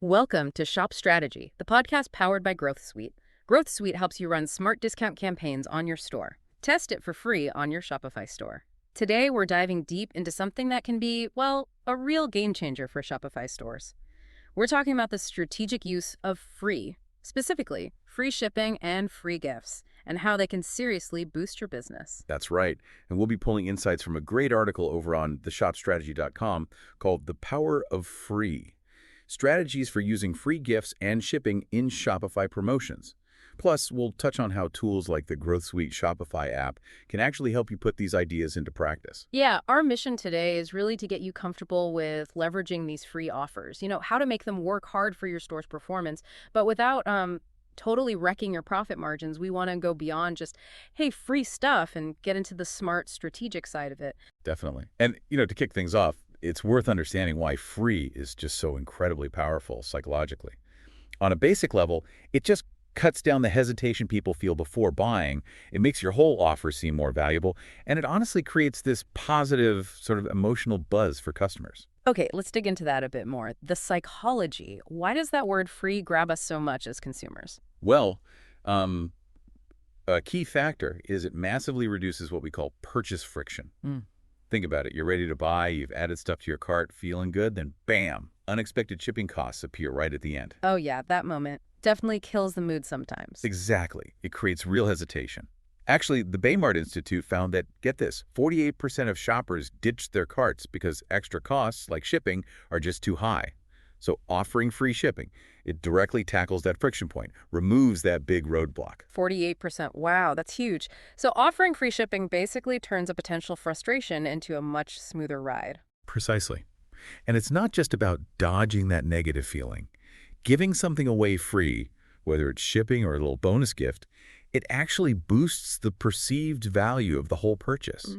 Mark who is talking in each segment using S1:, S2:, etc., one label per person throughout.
S1: Welcome to Shop Strategy, the podcast powered by Growth Suite. Growth Suite helps you run smart discount campaigns on your store. Test it for free on your Shopify store. Today, we're diving deep into something that can be, well, a real game changer for Shopify stores. We're talking about the strategic use of free, specifically free shipping and free gifts, and how they can seriously boost your business.
S2: That's right. And we'll be pulling insights from a great article over on theshopstrategy.com called The Power of Free: Strategies for Using Free Gifts and Shipping in Shopify Promotions. Plus, we'll touch on how tools like the Growth Suite Shopify app can actually help you put these ideas into practice.
S1: Yeah, our mission today is really to get you comfortable with leveraging these free offers. How to make them work hard for your store's performance, but without totally wrecking your profit margins. We want to go beyond just, hey, free stuff and get into the smart strategic side of it.
S2: Definitely. And, to kick things off, it's worth understanding why free is just so incredibly powerful psychologically. On a basic level, it just cuts down the hesitation people feel before buying. It makes your whole offer seem more valuable, and it honestly creates this positive sort of emotional buzz for customers.
S1: Okay, let's dig into that a bit more. The psychology. Why does that word free grab us so much as consumers?
S2: Well, a key factor is it massively reduces what we call purchase friction. Think about it. You're ready to buy, you've added stuff to your cart, feeling good, then bam, unexpected shipping costs appear right at the end.
S1: Oh yeah, that moment definitely kills the mood sometimes.
S2: Exactly. It creates real hesitation. Actually, the Baymart Institute found that, get this, 48% of shoppers ditched their carts because extra costs, like shipping, are just too high. So offering free shipping, it directly tackles that friction point, removes that big roadblock.
S1: 48%. Wow, that's huge. So offering free shipping basically turns a potential frustration into a much smoother ride.
S2: Precisely. And it's not just about dodging that negative feeling. Giving something away free, whether it's shipping or a little bonus gift, it actually boosts the perceived value of the whole purchase.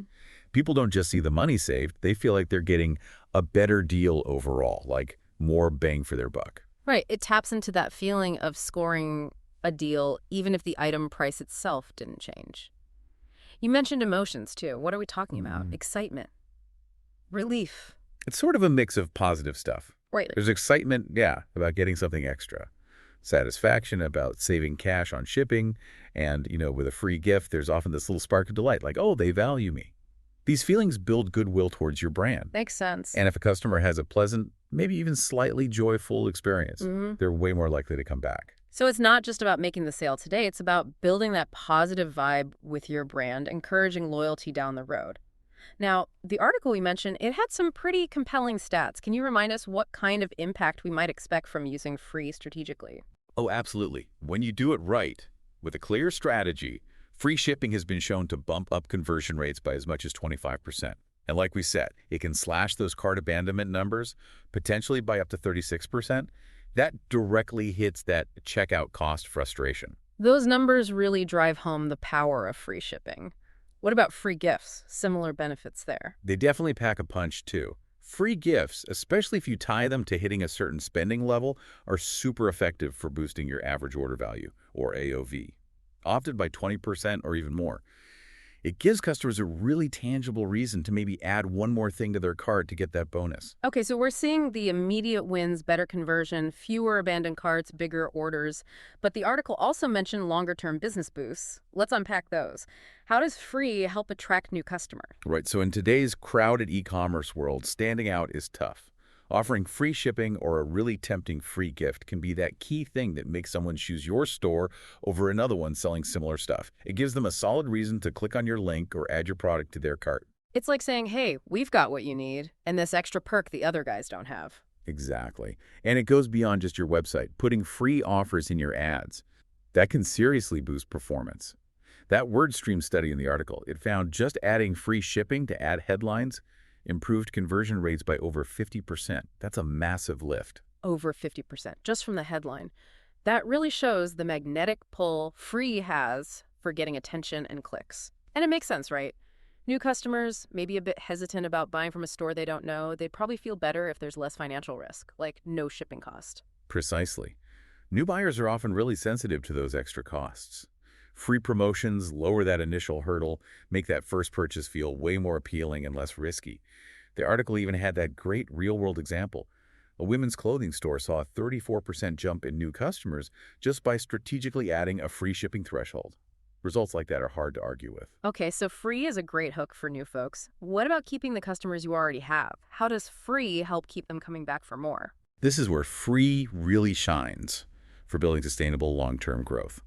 S2: People don't just see the money saved, they feel like they're getting a better deal overall, like more bang for their buck.
S1: Right. It taps into that feeling of scoring a deal even if the item price itself didn't change. You mentioned emotions too. What are we talking about? Excitement, relief.
S2: It's sort of a mix of positive stuff.
S1: Right.
S2: There's excitement, about getting something extra. Satisfaction about saving cash on shipping. And, with a free gift, there's often this little spark of delight, like, oh, they value me. These feelings build goodwill towards your brand.
S1: Makes sense.
S2: And if a customer has a pleasant, maybe even slightly joyful experience, they're way more likely to come back.
S1: So it's not just about making the sale today. It's about building that positive vibe with your brand, encouraging loyalty down the road. Now, the article we mentioned, it had some pretty compelling stats. Can you remind us what kind of impact we might expect from using free strategically?
S2: Oh, absolutely. When you do it right, with a clear strategy, free shipping has been shown to bump up conversion rates by as much as 25%. And like we said, it can slash those cart abandonment numbers, potentially by up to 36%. That directly hits that checkout cost frustration.
S1: Those numbers really drive home the power of free shipping. What about free gifts? Similar benefits there.
S2: They definitely pack a punch, too. Free gifts, especially if you tie them to hitting a certain spending level, are super effective for boosting your average order value, or AOV, often by 20% or even more. It gives customers a really tangible reason to maybe add one more thing to their cart to get that bonus.
S1: Okay, so we're seeing the immediate wins, better conversion, fewer abandoned carts, bigger orders. But the article also mentioned longer-term business boosts. Let's unpack those. How does free help attract new customers?
S2: Right, so in today's crowded e-commerce world, standing out is tough. Offering free shipping or a really tempting free gift can be that key thing that makes someone choose your store over another one selling similar stuff. It gives them a solid reason to click on your link or add your product to their cart.
S1: It's like saying, hey, we've got what you need, and this extra perk the other guys don't have.
S2: Exactly. And it goes beyond just your website. Putting free offers in your ads, that can seriously boost performance. That WordStream study in the article, it found just adding free shipping to ad headlines improved conversion rates by over 50%. That's a massive lift.
S1: Over 50%, just from the headline. That really shows the magnetic pull free has for getting attention and clicks. And it makes sense, right? New customers, maybe a bit hesitant about buying from a store they don't know, they'd probably feel better if there's less financial risk, like no shipping cost.
S2: Precisely. New buyers are often really sensitive to those extra costs. Free promotions lower that initial hurdle, make that first purchase feel way more appealing and less risky. The article even had that great real-world example. A women's clothing store saw a 34% jump in new customers just by strategically adding a free shipping threshold. Results like that are hard to argue with.
S1: Okay, so free is a great hook for new folks. What about keeping the customers you already have? How does free help keep them coming back for more?
S2: This is where free really shines for building sustainable long-term growth.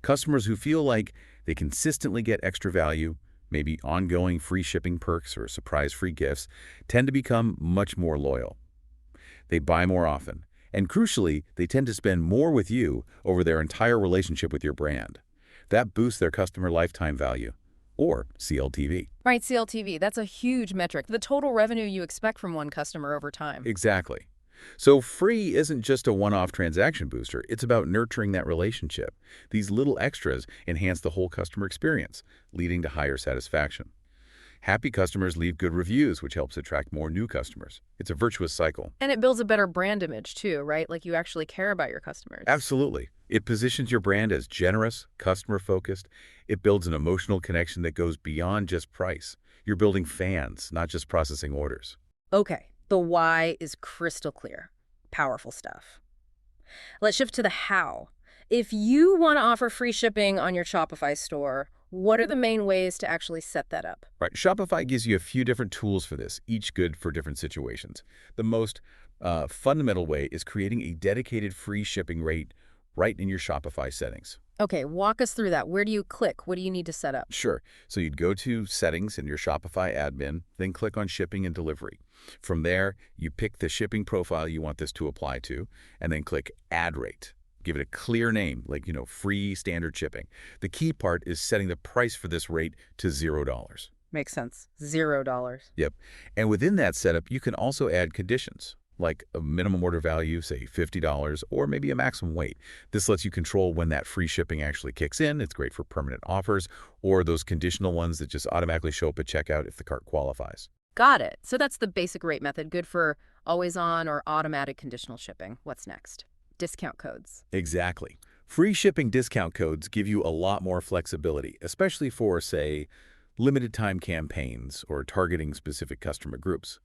S2: Customers who feel like they consistently get extra value, maybe ongoing free shipping perks or surprise free gifts, tend to become much more loyal. They buy more often, and crucially, they tend to spend more with you over their entire relationship with your brand. That boosts their customer lifetime value, or CLTV.
S1: Right, CLTV, that's a huge metric. The total revenue you expect from one customer over time.
S2: Exactly. So free isn't just a one-off transaction booster. It's about nurturing that relationship. These little extras enhance the whole customer experience, leading to higher satisfaction. Happy customers leave good reviews, which helps attract more new customers. It's a virtuous cycle.
S1: And it builds a better brand image too, right? Like you actually care about your customers.
S2: Absolutely. It positions your brand as generous, customer-focused. It builds an emotional connection that goes beyond just price. You're building fans, not just processing orders.
S1: Okay, the why is crystal clear. Powerful stuff. Let's shift to the how. If you want to offer free shipping on your Shopify store, what are the main ways to actually set that up?
S2: Right. Shopify gives you a few different tools for this, each good for different situations. The most fundamental way is creating a dedicated free shipping rate right in your Shopify settings.
S1: Okay, walk us through that. Where do you click? What do you need to set up?
S2: Sure. So you'd go to Settings in your Shopify admin, then click on Shipping and Delivery. From there, you pick the shipping profile you want this to apply to, and then click Add Rate. Give it a clear name, like, free standard shipping. The key part is setting the price for this rate to $0.
S1: Makes sense. $0.
S2: Yep. And within that setup, you can also add conditions, like a minimum order value, say $50, or maybe a maximum weight. This lets you control when that free shipping actually kicks in. It's great for permanent offers, or those conditional ones that just automatically show up at checkout if the cart qualifies.
S1: Got it. So that's the basic rate method, good for always on or automatic conditional shipping. What's next? Discount codes.
S2: Exactly. Free shipping discount codes give you a lot more flexibility, especially for, say, limited time campaigns or targeting specific customer groups.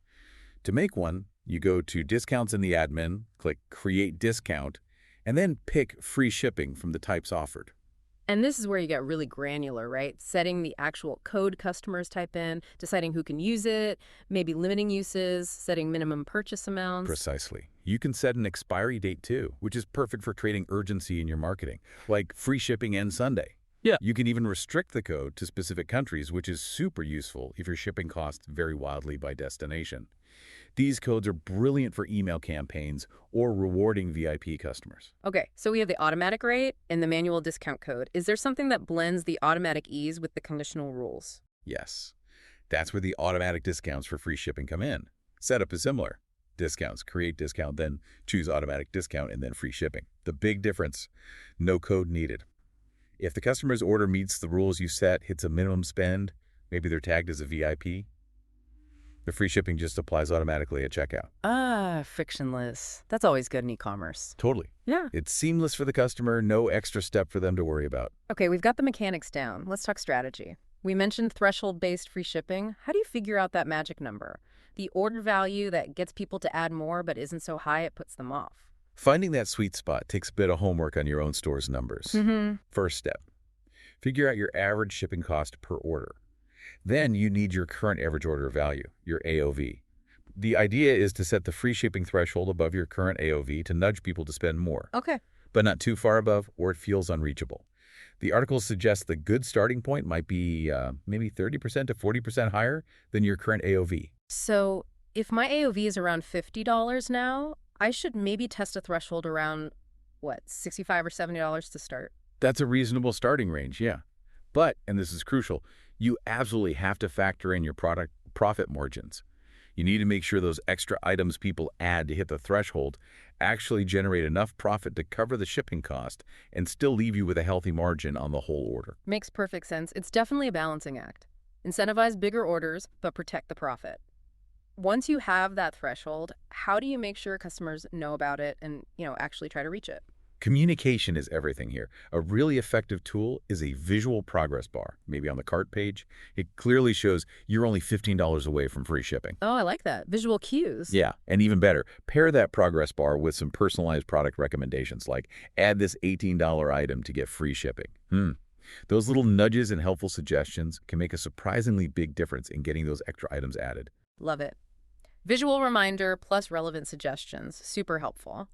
S2: To make one, you go to Discounts in the admin, click Create Discount, and then pick Free Shipping from the types offered.
S1: And this is where you get really granular, right? Setting the actual code customers type in, deciding who can use it, maybe limiting uses, setting minimum purchase amounts.
S2: Precisely. You can set an expiry date too, which is perfect for creating urgency in your marketing, like free shipping ends Sunday.
S1: Yeah.
S2: You can even restrict the code to specific countries, which is super useful if your shipping costs vary wildly by destination. These codes are brilliant for email campaigns or rewarding VIP customers.
S1: Okay, so we have the automatic rate and the manual discount code. Is there something that blends the automatic ease with the conditional rules?
S2: Yes. That's where the automatic discounts for free shipping come in. Setup is similar. Discounts, create discount, then choose automatic discount, and then free shipping. The big difference, no code needed. If the customer's order meets the rules you set, hits a minimum spend, maybe they're tagged as a VIP, the free shipping just applies automatically at checkout.
S1: Frictionless. That's always good in e-commerce.
S2: Totally.
S1: Yeah.
S2: It's seamless for the customer, no extra step for them to worry about.
S1: Okay, we've got the mechanics down. Let's talk strategy. We mentioned threshold-based free shipping. How do you figure out that magic number? The order value that gets people to add more but isn't so high it puts them off.
S2: Finding that sweet spot takes a bit of homework on your own store's numbers. First step, figure out your average shipping cost per order. Then you need your current average order value, your AOV. The idea is to set the free shipping threshold above your current AOV to nudge people to spend more.
S1: Okay.
S2: But not too far above or it feels unreachable. The article suggests the good starting point might be maybe 30% to 40% higher than your current AOV.
S1: So if my AOV is around $50 now, I should maybe test a threshold around, $65 or $70 to start?
S2: That's a reasonable starting range, yeah. But, and this is crucial, you absolutely have to factor in your product profit margins. You need to make sure those extra items people add to hit the threshold actually generate enough profit to cover the shipping cost and still leave you with a healthy margin on the whole order.
S1: Makes perfect sense. It's definitely a balancing act. Incentivize bigger orders, but protect the profit. Once you have that threshold, how do you make sure customers know about it and, actually try to reach it?
S2: Communication is everything here. A really effective tool is a visual progress bar, maybe on the cart page. It clearly shows you're only $15 away from free shipping.
S1: Oh, I like that. Visual cues.
S2: Yeah, and even better, pair that progress bar with some personalized product recommendations like add this $18 item to get free shipping. Those little nudges and helpful suggestions can make a surprisingly big difference in getting those extra items added.
S1: Love it. Visual reminder plus relevant suggestions. Super helpful.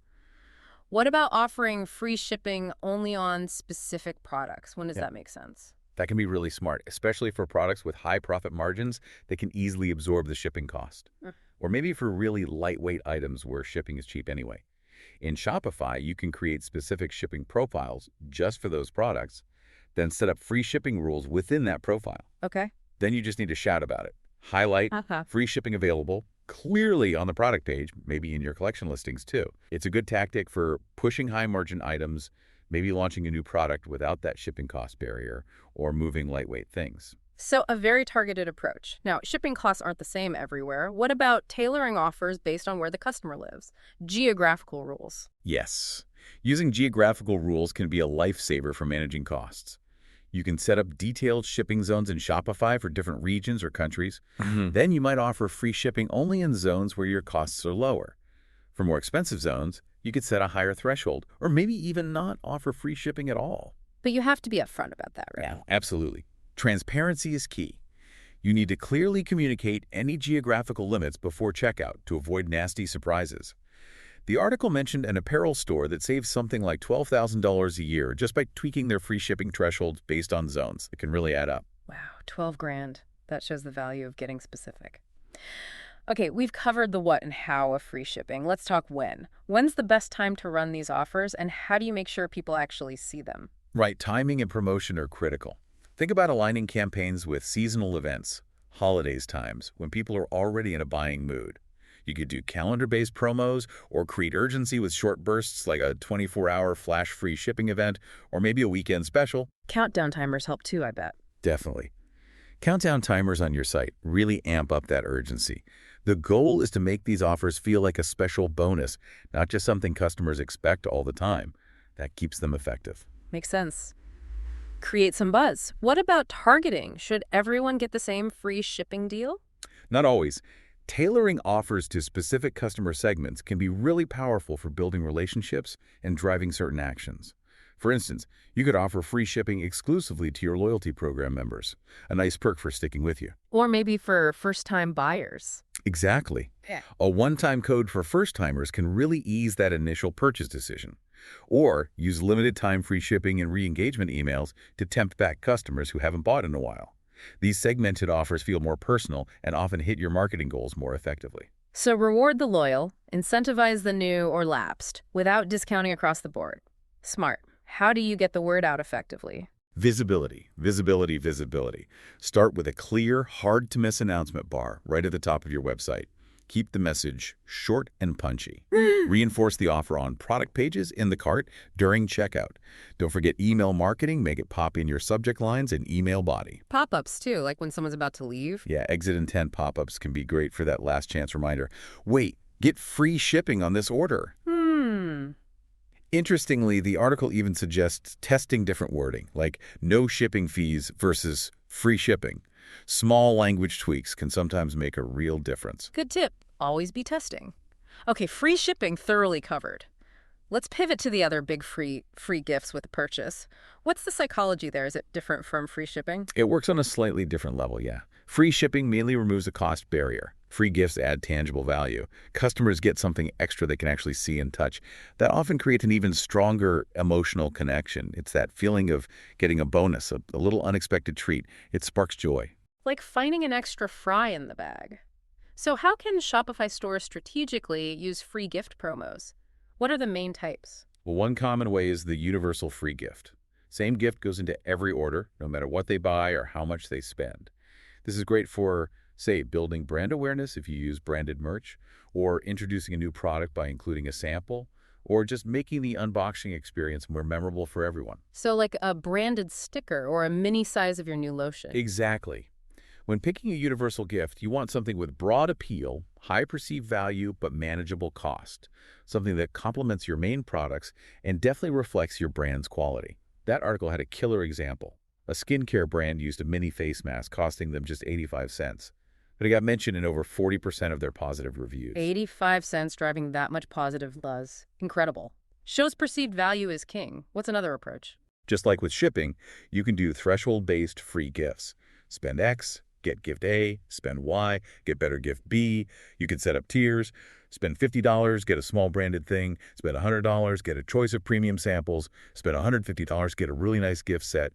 S1: What about offering free shipping only on specific products? When does that make sense?
S2: That can be really smart, especially for products with high profit margins that can easily absorb the shipping cost. Or maybe for really lightweight items where shipping is cheap anyway. In Shopify, you can create specific shipping profiles just for those products, then set up free shipping rules within that profile.
S1: Okay.
S2: Then you just need to shout about it. Highlight free shipping available clearly on the product page, maybe in your collection listings too. It's a good tactic for pushing high margin items, maybe launching a new product without that shipping cost barrier, or moving lightweight things.
S1: So a very targeted approach. Now, shipping costs aren't the same everywhere. What about tailoring offers based on where the customer lives? Geographical rules.
S2: Yes, using geographical rules can be a lifesaver for managing costs. You can set up detailed shipping zones in Shopify for different regions or countries. Then you might offer free shipping only in zones where your costs are lower. For more expensive zones, you could set a higher threshold, or maybe even not offer free shipping at all.
S1: But you have to be upfront about that, right?
S2: Yeah, absolutely. Transparency is key. You need to clearly communicate any geographical limits before checkout to avoid nasty surprises. The article mentioned an apparel store that saves something like $12,000 a year just by tweaking their free shipping thresholds based on zones. It can really add up.
S1: Wow, 12 grand. That shows the value of getting specific. Okay, we've covered the what and how of free shipping. Let's talk when. When's the best time to run these offers, and how do you make sure people actually see them?
S2: Right, timing and promotion are critical. Think about aligning campaigns with seasonal events, holidays times, when people are already in a buying mood. You could do calendar-based promos or create urgency with short bursts like a 24-hour flash free shipping event or maybe a weekend special.
S1: Countdown timers help too, I bet.
S2: Definitely. Countdown timers on your site really amp up that urgency. The goal is to make these offers feel like a special bonus, not just something customers expect all the time. That keeps them effective.
S1: Makes sense. Create some buzz. What about targeting? Should everyone get the same free shipping deal?
S2: Not always. Tailoring offers to specific customer segments can be really powerful for building relationships and driving certain actions. For instance, you could offer free shipping exclusively to your loyalty program members, a nice perk for sticking with you.
S1: Or maybe for first-time buyers.
S2: Exactly.
S1: Yeah.
S2: A one-time code for first-timers can really ease that initial purchase decision. Or use limited-time free shipping and re-engagement emails to tempt back customers who haven't bought in a while. These segmented offers feel more personal and often hit your marketing goals more effectively.
S1: So reward the loyal, incentivize the new or lapsed, without discounting across the board. Smart. How do you get the word out effectively?
S2: Visibility, visibility, visibility. Start with a clear, hard-to-miss announcement bar right at the top of your website. Keep the message short and punchy. Reinforce the offer on product pages in the cart during checkout. Don't forget email marketing. Make it pop in your subject lines and email body.
S1: Pop-ups, too, like when someone's about to leave.
S2: Yeah, exit intent pop-ups can be great for that last chance reminder. Wait, get free shipping on this order. Interestingly, the article even suggests testing different wording, like no shipping fees versus free shipping. Small language tweaks can sometimes make a real difference.
S1: Good tip. Always be testing. Okay, free shipping thoroughly covered. Let's pivot to the other big free gifts with a purchase. What's the psychology there? Is it different from free shipping?
S2: It works on a slightly different level, yeah. Free shipping mainly removes a cost barrier. Free gifts add tangible value. Customers get something extra they can actually see and touch. That often creates an even stronger emotional connection. It's that feeling of getting a bonus, a little unexpected treat. It sparks joy.
S1: Like finding an extra fry in the bag. So how can Shopify stores strategically use free gift promos? What are the main types?
S2: Well, one common way is the universal free gift. Same gift goes into every order, no matter what they buy or how much they spend. This is great for, say, building brand awareness if you use branded merch, or introducing a new product by including a sample, or just making the unboxing experience more memorable for everyone.
S1: So like a branded sticker or a mini size of your new lotion.
S2: Exactly. When picking a universal gift, you want something with broad appeal, high perceived value, but manageable cost. Something that complements your main products and definitely reflects your brand's quality. That article had a killer example. A skincare brand used a mini face mask costing them just 85 cents. But it got mentioned in over 40% of their positive reviews.
S1: 85 cents driving that much positive buzz. Incredible. Shows perceived value is king. What's another approach?
S2: Just like with shipping, you can do threshold-based free gifts. Spend X, get gift A, spend Y, get better gift B. You can set up tiers. Spend $50, get a small branded thing. Spend $100, get a choice of premium samples. Spend $150, get a really nice gift set.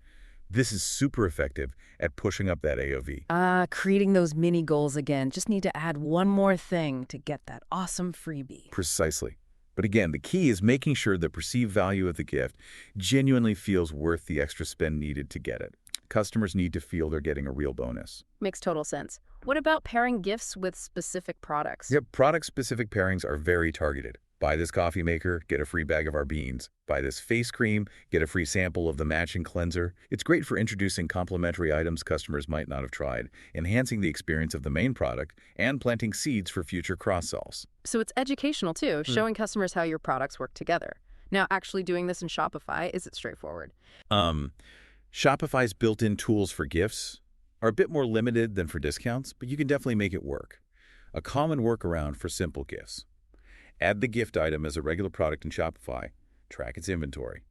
S2: This is super effective at pushing up that AOV.
S1: Creating those mini goals again. Just need to add one more thing to get that awesome freebie.
S2: Precisely. But again, the key is making sure the perceived value of the gift genuinely feels worth the extra spend needed to get it. Customers need to feel they're getting a real bonus.
S1: Makes total sense. What about pairing gifts with specific products?
S2: Yep, product-specific pairings are very targeted. Buy this coffee maker, get a free bag of our beans. Buy this face cream, get a free sample of the matching cleanser. It's great for introducing complementary items customers might not have tried, enhancing the experience of the main product, and planting seeds for future cross-sells.
S1: So it's educational too, showing customers how your products work together. Now, actually doing this in Shopify, is it straightforward?
S2: Shopify's built-in tools for gifts are a bit more limited than for discounts, but you can definitely make it work. A common workaround for simple gifts. Add the gift item as a regular product in Shopify, track its inventory.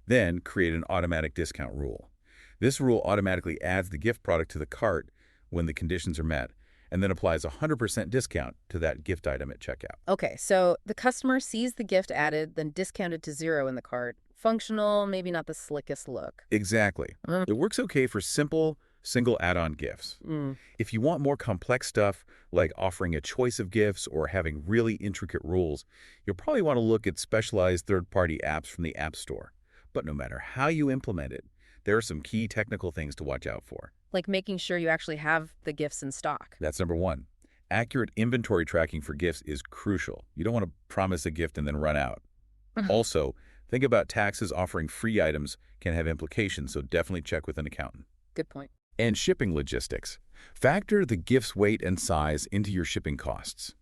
S2: Then create an automatic discount rule. This rule automatically adds the gift product to the cart when the conditions are met, and then applies a 100% discount to that gift item at checkout.
S1: Okay, so the customer sees the gift added, then discounted to zero in the cart. Functional, maybe not the slickest look.
S2: Exactly. It works okay for simple, single add-on gifts. If you want more complex stuff, like offering a choice of gifts or having really intricate rules, you'll probably want to look at specialized third-party apps from the App Store. But no matter how you implement it, there are some key technical things to watch out for.
S1: Like making sure you actually have the gifts in stock.
S2: That's number one. Accurate inventory tracking for gifts is crucial. You don't want to promise a gift and then run out. Also, think about taxes. Offering free items can have implications, so definitely check with an accountant.
S1: Good point.
S2: And shipping logistics. Factor the gift's weight and size into your shipping costs.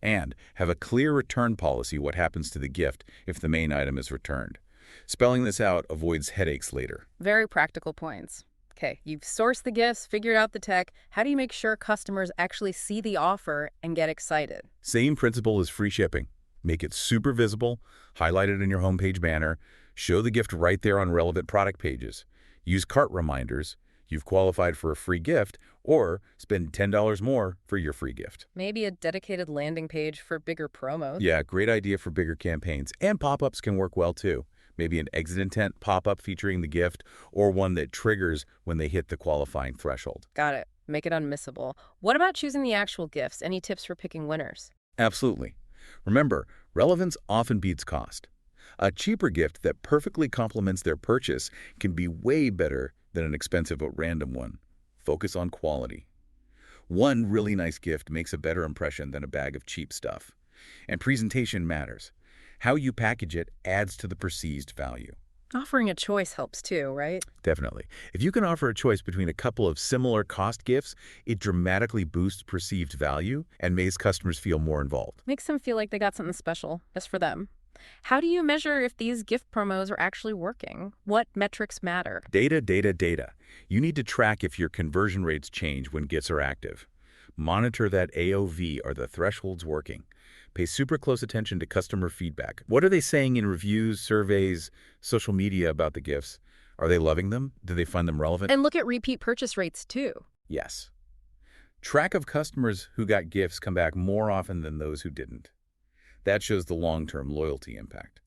S2: And have a clear return policy what happens to the gift if the main item is returned. Spelling this out avoids headaches later.
S1: Very practical points. Okay, you've sourced the gifts, figured out the tech. How do you make sure customers actually see the offer and get excited?
S2: Same principle as free shipping. Make it super visible, highlight it in your homepage banner, show the gift right there on relevant product pages. Use cart reminders. You've qualified for a free gift, or spend $10 more for your free gift.
S1: Maybe a dedicated landing page for bigger promos.
S2: Yeah, great idea for bigger campaigns. And pop-ups can work well too. Maybe an exit intent pop-up featuring the gift, or one that triggers when they hit the qualifying threshold.
S1: Got it. Make it unmissable. What about choosing the actual gifts? Any tips for picking winners?
S2: Absolutely. Remember, relevance often beats cost. A cheaper gift that perfectly complements their purchase can be way better than an expensive but random one. Focus on quality. One really nice gift makes a better impression than a bag of cheap stuff. And presentation matters. How you package it adds to the perceived value.
S1: Offering a choice helps too, right?
S2: Definitely. If you can offer a choice between a couple of similar cost gifts, it dramatically boosts perceived value and makes customers feel more involved.
S1: Makes them feel like they got something special just for them. How do you measure if these gift promos are actually working? What metrics matter?
S2: Data, data, data. You need to track if your conversion rates change when gifts are active. Monitor that AOV or the thresholds working. Pay super close attention to customer feedback. What are they saying in reviews, surveys, social media about the gifts? Are they loving them? Do they find them relevant?
S1: And look at repeat purchase rates too.
S2: Yes. Track of customers who got gifts come back more often than those who didn't. That shows the long-term loyalty impact.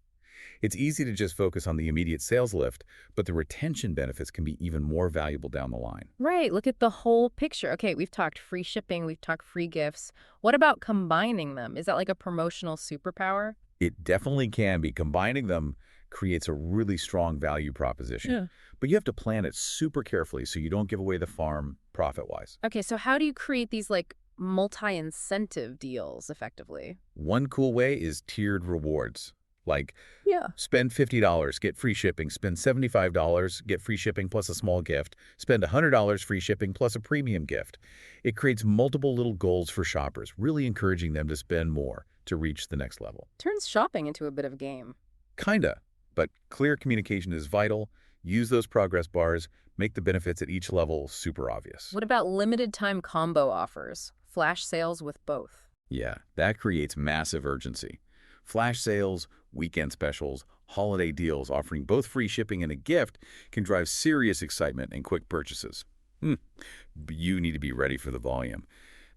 S2: It's easy to just focus on the immediate sales lift, but the retention benefits can be even more valuable down the line.
S1: Right, look at the whole picture. Okay, we've talked free shipping, we've talked free gifts. What about combining them? Is that like a promotional superpower?
S2: It definitely can be. Combining them creates a really strong value proposition.
S1: Yeah.
S2: But you have to plan it super carefully so you don't give away the farm profit-wise.
S1: Okay, so how do you create these like multi-incentive deals effectively?
S2: One cool way is tiered rewards, Like,
S1: Yeah.
S2: spend $50, get free shipping. Spend $75, get free shipping plus a small gift. Spend $100 free shipping plus a premium gift. It creates multiple little goals for shoppers, really encouraging them to spend more to reach the next level.
S1: Turns shopping into a bit of a game.
S2: Kinda, but clear communication is vital. Use those progress bars, make the benefits at each level super obvious.
S1: What about limited time combo offers? Flash sales with both.
S2: Yeah, that creates massive urgency. Flash sales, weekend specials, holiday deals offering both free shipping and a gift can drive serious excitement and quick purchases. But you need to be ready for the volume.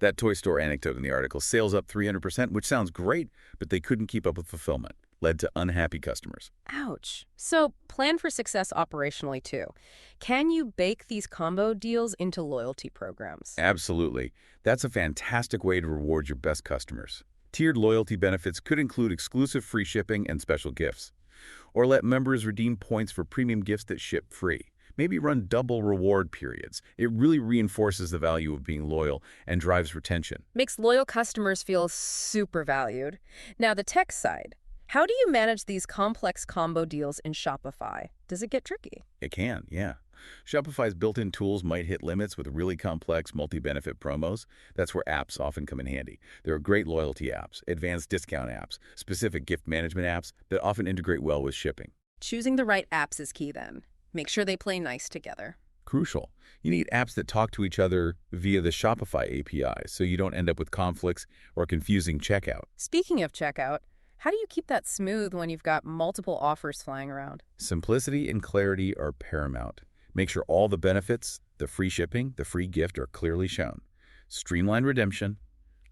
S2: That toy store anecdote in the article, sales up 300%, which sounds great, but they couldn't keep up with fulfillment, led to unhappy customers.
S1: Ouch. So plan for success operationally too. Can you bake these combo deals into loyalty programs?
S2: Absolutely. That's a fantastic way to reward your best customers. Tiered loyalty benefits could include exclusive free shipping and special gifts. Or let members redeem points for premium gifts that ship free. Maybe run double reward periods. It really reinforces the value of being loyal and drives retention.
S1: Makes loyal customers feel super valued. Now the tech side. How do you manage these complex combo deals in Shopify? Does it get tricky?
S2: It can, yeah. Shopify's built-in tools might hit limits with really complex multi-benefit promos. That's where apps often come in handy. There are great loyalty apps, advanced discount apps, specific gift management apps that often integrate well with shipping.
S1: Choosing the right apps is key then. Make sure they play nice together.
S2: Crucial. You need apps that talk to each other via the Shopify API so you don't end up with conflicts or confusing checkout.
S1: Speaking of checkout, how do you keep that smooth when you've got multiple offers flying around?
S2: Simplicity and clarity are paramount. Make sure all the benefits, the free shipping, the free gift are clearly shown. Streamline redemption,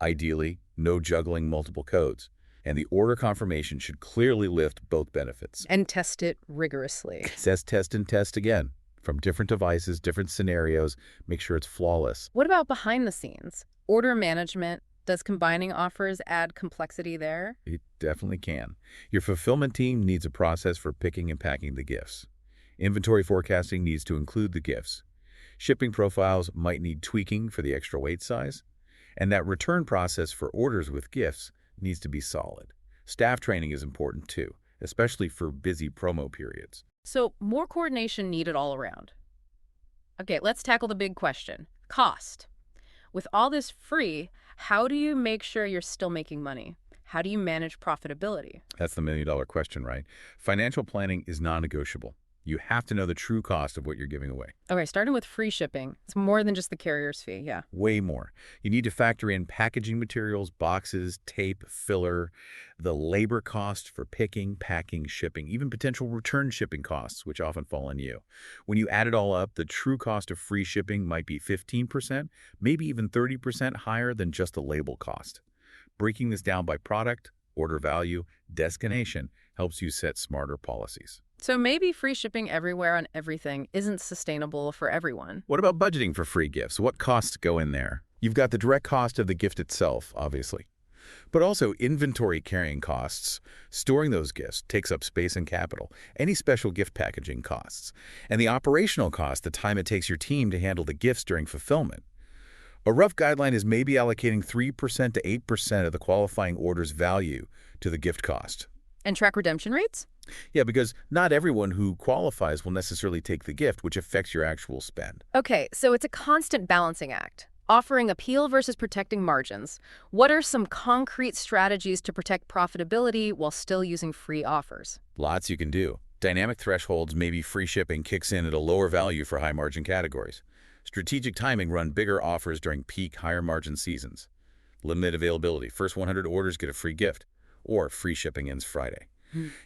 S2: ideally, no juggling multiple codes. And the order confirmation should clearly lift both benefits.
S1: And test it rigorously.
S2: Says test and test again. From different devices, different scenarios, make sure it's flawless.
S1: What about behind the scenes? Order management. Does combining offers add complexity there?
S2: It definitely can. Your fulfillment team needs a process for picking and packing the gifts. Inventory forecasting needs to include the gifts. Shipping profiles might need tweaking for the extra weight size. And that return process for orders with gifts needs to be solid. Staff training is important too, especially for busy promo periods.
S1: So more coordination needed all around. Okay, let's tackle the big question. Cost. With all this free, how do you make sure you're still making money? How do you manage profitability?
S2: That's the million-dollar question, right? Financial planning is non-negotiable. You have to know the true cost of what you're giving away.
S1: Okay, starting with free shipping. It's more than just the carrier's fee, yeah.
S2: Way more. You need to factor in packaging materials, boxes, tape, filler, the labor cost for picking, packing, shipping, even potential return shipping costs, which often fall on you. When you add it all up, the true cost of free shipping might be 15%, maybe even 30% higher than just the label cost. Breaking this down by product, order value, destination helps you set smarter policies.
S1: So maybe free shipping everywhere on everything isn't sustainable for everyone.
S2: What about budgeting for free gifts? What costs go in there? You've got the direct cost of the gift itself, obviously, but also inventory carrying costs. Storing those gifts takes up space and capital, any special gift packaging costs, and the operational cost, the time it takes your team to handle the gifts during fulfillment. A rough guideline is maybe allocating 3% to 8% of the qualifying order's value to the gift cost.
S1: And track redemption rates?
S2: Yeah, because not everyone who qualifies will necessarily take the gift, which affects your actual spend.
S1: Okay, so it's a constant balancing act. Offering appeal versus protecting margins. What are some concrete strategies to protect profitability while still using free offers?
S2: Lots you can do. Dynamic thresholds, maybe free shipping kicks in at a lower value for high-margin categories. Strategic timing, run bigger offers during peak higher-margin seasons. Limited availability, first 100 orders get a free gift, or free shipping ends Friday.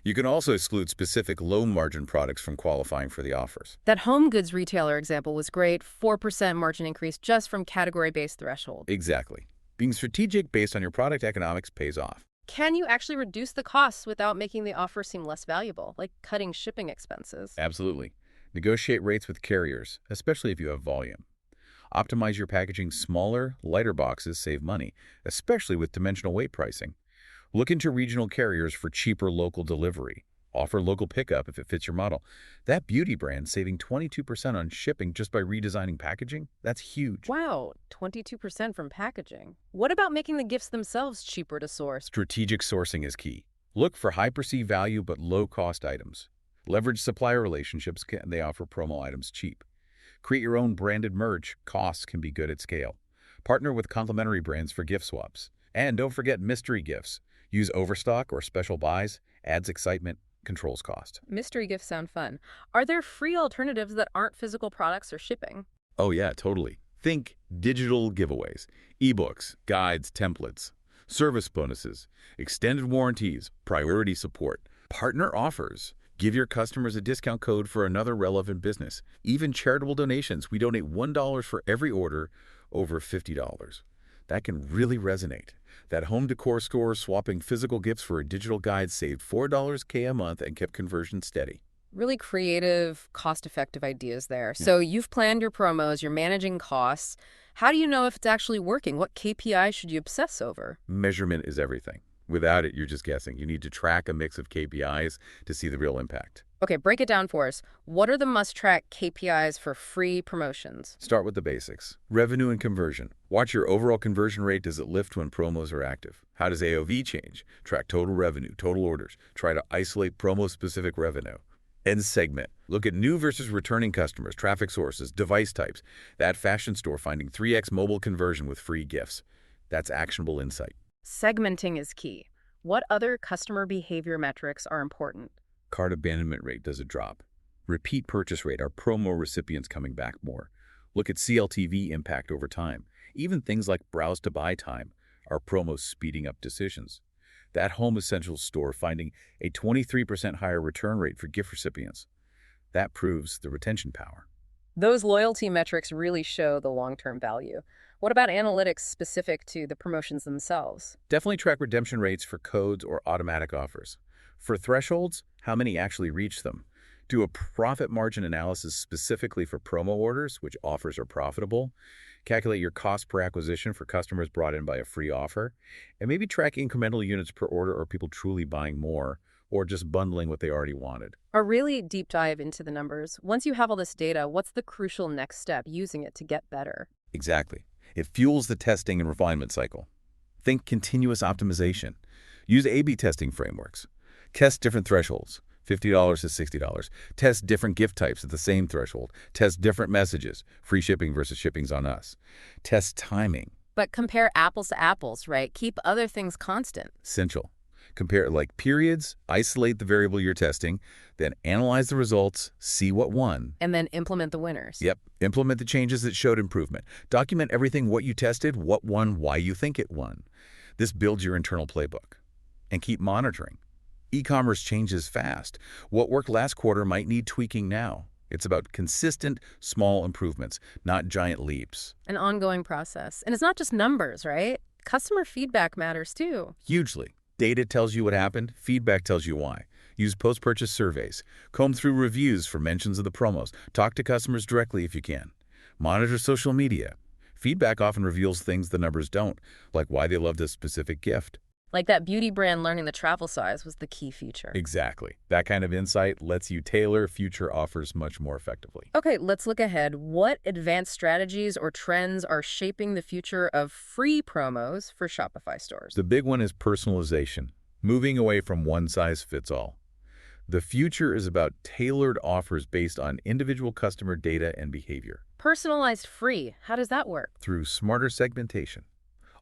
S2: You can also exclude specific low-margin products from qualifying for the offers.
S1: That home goods retailer example was great. 4% margin increase just from category-based threshold.
S2: Exactly. Being strategic based on your product economics pays off.
S1: Can you actually reduce the costs without making the offer seem less valuable, like cutting shipping expenses?
S2: Absolutely. Negotiate rates with carriers, especially if you have volume. Optimize your packaging. Smaller, lighter boxes save money, especially with dimensional weight pricing. Look into regional carriers for cheaper local delivery. Offer local pickup if it fits your model. That beauty brand saving 22% on shipping just by redesigning packaging? That's huge.
S1: Wow, 22% from packaging. What about making the gifts themselves cheaper to source?
S2: Strategic sourcing is key. Look for high perceived value but low-cost items. Leverage supplier relationships, they offer promo items cheap. Create your own branded merch, costs can be good at scale. Partner with complementary brands for gift swaps. And don't forget mystery gifts. Use overstock or special buys, adds excitement, controls cost.
S1: Mystery gifts sound fun. Are there free alternatives that aren't physical products or shipping?
S2: Oh yeah, totally. Think digital giveaways, ebooks, guides, templates, service bonuses, extended warranties, priority support, partner offers. Give your customers a discount code for another relevant business. Even charitable donations. We donate $1 for every order over $50. That can really resonate. That home decor store swapping physical gifts for a digital guide saved $4 a month and kept conversion steady.
S1: Really creative, cost-effective ideas there. So you've planned your promos, you're managing costs. How do you know if it's actually working? What KPI should you obsess over?
S2: Measurement is everything. Without it, you're just guessing. You need to track a mix of KPIs to see the real impact.
S1: Okay, break it down for us. What are the must-track KPIs for free promotions?
S2: Start with the basics. Revenue and conversion. Watch your overall conversion rate. Does it lift when promos are active? How does AOV change? Track total revenue, total orders. Try to isolate promo-specific revenue. And segment. Look at new versus returning customers, traffic sources, device types. That fashion store finding 3x mobile conversion with free gifts. That's actionable insight.
S1: Segmenting is key. What other customer behavior metrics are important?
S2: Cart abandonment rate, does it drop? Repeat purchase rate, are promo recipients coming back more? Look at CLTV impact over time. Even things like browse to buy time, are promos speeding up decisions? That home essentials store finding a 23% higher return rate for gift recipients. That proves the retention power.
S1: Those loyalty metrics really show the long-term value. What about analytics specific to the promotions themselves?
S2: Definitely track redemption rates for codes or automatic offers. For thresholds, how many actually reach them? Do a profit margin analysis specifically for promo orders, which offers are profitable. Calculate your cost per acquisition for customers brought in by a free offer. And maybe track incremental units per order, or people truly buying more, or just bundling what they already wanted.
S1: A really deep dive into the numbers. Once you have all this data, what's the crucial next step using it to get better?
S2: Exactly. It fuels the testing and refinement cycle. Think continuous optimization. Use A/B testing frameworks. Test different thresholds, $50 to $60. Test different gift types at the same threshold. Test different messages, free shipping versus shipping's on us. Test timing.
S1: But compare apples to apples, right? Keep other things constant.
S2: Essential. Compare like periods, isolate the variable you're testing, then analyze the results, see what won.
S1: And then implement the winners.
S2: Yep. Implement the changes that showed improvement. Document everything, what you tested, what won, why you think it won. This builds your internal playbook. And keep monitoring. E-commerce changes fast. What worked last quarter might need tweaking now. It's about consistent, small improvements, not giant leaps.
S1: An ongoing process. And it's not just numbers, right? Customer feedback matters too.
S2: Hugely. Data tells you what happened. Feedback tells you why. Use post-purchase surveys. Comb through reviews for mentions of the promos. Talk to customers directly if you can. Monitor social media. Feedback often reveals things the numbers don't, like why they loved a specific gift.
S1: Like that beauty brand learning the travel size was the key feature.
S2: Exactly. That kind of insight lets you tailor future offers much more effectively.
S1: Okay, let's look ahead. What advanced strategies or trends are shaping the future of free promos for Shopify stores?
S2: The big one is personalization, moving away from one size fits all. The future is about tailored offers based on individual customer data and behavior.
S1: Personalized free. How does that work?
S2: Through smarter segmentation.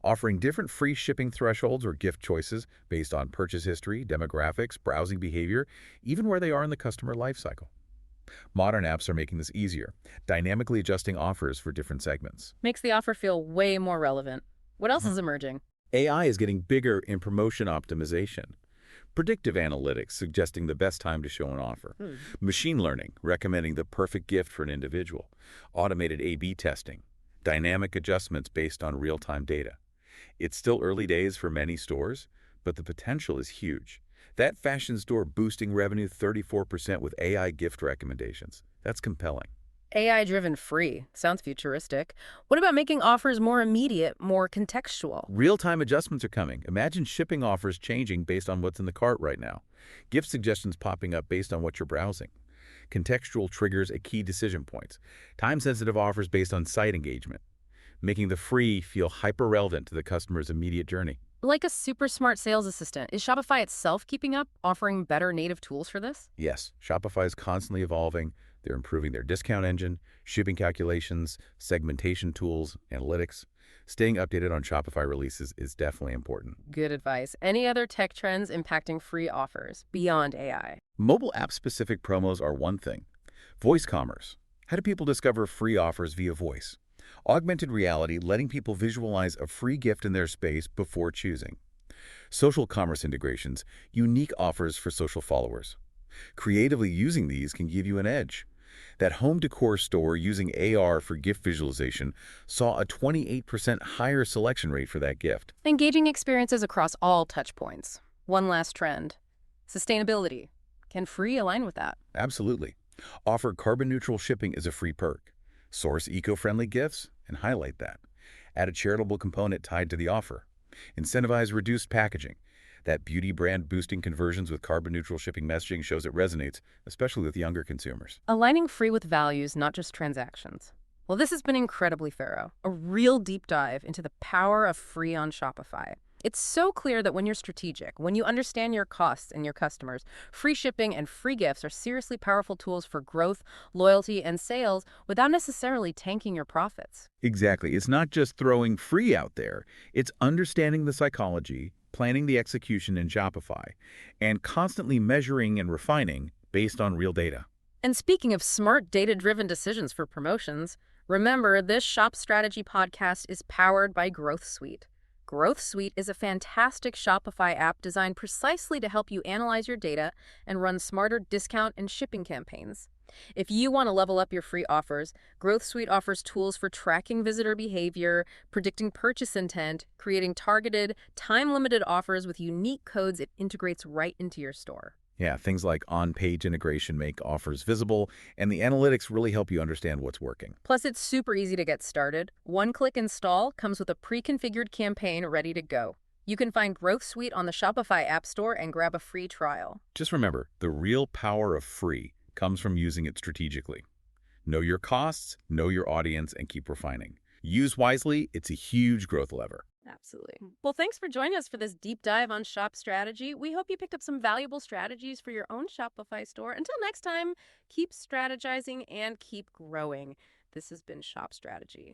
S2: Offering different free shipping thresholds or gift choices based on purchase history, demographics, browsing behavior, even where they are in the customer lifecycle. Modern apps are making this easier, dynamically adjusting offers for different segments.
S1: Makes the offer feel way more relevant. What else is emerging?
S2: AI is getting bigger in promotion optimization. Predictive analytics suggesting the best time to show an offer. Machine learning recommending the perfect gift for an individual. Automated A/B testing. Dynamic adjustments based on real-time data. It's still early days for many stores, but the potential is huge. That fashion store boosting revenue 34% with AI gift recommendations. That's compelling.
S1: AI-driven free. Sounds futuristic. What about making offers more immediate, more contextual?
S2: Real-time adjustments are coming. Imagine shipping offers changing based on what's in the cart right now. Gift suggestions popping up based on what you're browsing. Contextual triggers at key decision points. Time-sensitive offers based on site engagement. Making the free feel hyper-relevant to the customer's immediate journey.
S1: Like a super smart sales assistant, is Shopify itself keeping up, offering better native tools for this?
S2: Yes, Shopify is constantly evolving. They're improving their discount engine, shipping calculations, segmentation tools, analytics. Staying updated on Shopify releases is definitely important.
S1: Good advice. Any other tech trends impacting free offers beyond AI?
S2: Mobile app-specific promos are one thing. Voice commerce. How do people discover free offers via voice? Augmented reality, letting people visualize a free gift in their space before choosing. Social commerce integrations, unique offers for social followers. Creatively using these can give you an edge. That home decor store using AR for gift visualization saw a 28% higher selection rate for that gift.
S1: Engaging experiences across all touchpoints. One last trend. Sustainability. Can free align with that?
S2: Absolutely. Offer carbon-neutral shipping as a free perk. Source eco-friendly gifts and highlight that. Add a charitable component tied to the offer. Incentivize reduced packaging. That beauty brand boosting conversions with carbon-neutral shipping messaging shows it resonates, especially with younger consumers.
S1: Aligning free with values, not just transactions. Well, this has been incredibly thorough. A real deep dive into the power of free on Shopify. It's so clear that when you're strategic, when you understand your costs and your customers, free shipping and free gifts are seriously powerful tools for growth, loyalty, and sales without necessarily tanking your profits.
S2: Exactly. It's not just throwing free out there. It's understanding the psychology, planning the execution in Shopify, and constantly measuring and refining based on real data.
S1: And speaking of smart, data-driven decisions for promotions, remember this Shop Strategy podcast is powered by Growth Suite. Growth Suite is a fantastic Shopify app designed precisely to help you analyze your data and run smarter discount and shipping campaigns. If you want to level up your free offers, Growth Suite offers tools for tracking visitor behavior, predicting purchase intent, creating targeted, time-limited offers with unique codes it integrates right into your store.
S2: Yeah, things like on-page integration make offers visible, and the analytics really help you understand what's working.
S1: Plus, it's super easy to get started. One-click install comes with a pre-configured campaign ready to go. You can find Growth Suite on the Shopify App Store and grab a free trial.
S2: Just remember, the real power of free comes from using it strategically. Know your costs, know your audience, and keep refining. Use wisely, it's a huge growth lever.
S1: Absolutely. Well, thanks for joining us for this deep dive on Shop Strategy. We hope you picked up some valuable strategies for your own Shopify store. Until next time, keep strategizing and keep growing. This has been Shop Strategy.